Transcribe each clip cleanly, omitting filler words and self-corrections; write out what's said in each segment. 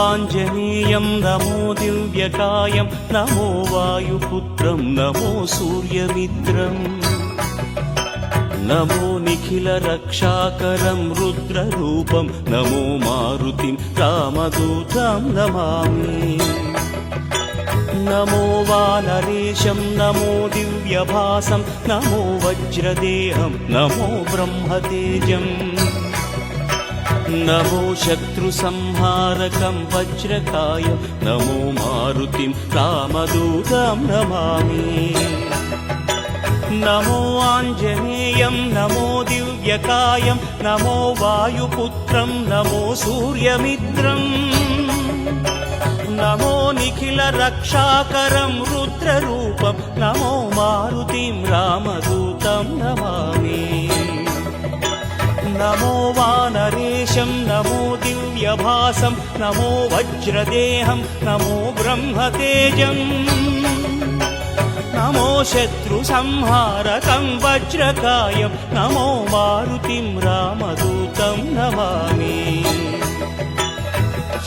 आञ्जनेयं नमो दिव्यकायं नमो वायुपुत्रं नमो सूर्यमित्रम् नमो निखिलरक्षाकरं रुद्ररूपं नमो मारुतिं रामदूतं नमामि नमो वानरेशं नमो दिव्यभासं नमो वज्रदेहं नमो ब्रह्मतेजम् नमो शत्रुसंहारकं वज्रकायं नमो मारुतिं रामदूतं नमामि नमो आञ्जनेयं नमो दिव्यकायं नमो वायुपुत्रं नमो सूर्यमित्रम् नमो निखिलरक्षाकरं रुद्ररूपं नमो मारुतिं रामदूतं नमामि नमो वानरेशं नमो दिव्यभासं नमो वज्रदेहं नमो ब्रह्मतेजम् नमो शत्रुसंहारकं वज्रकायं नमो मारुतिं रामदूतं नमामि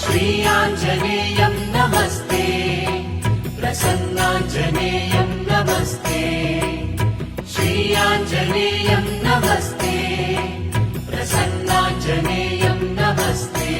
श्री आञ्जनेयं नमस्ते प्रसन्नाञ्जनेयं नमस्ते श्री आञ्जनेयं नमस्ते प्रसन्नाञ्जनेयं नमस्ते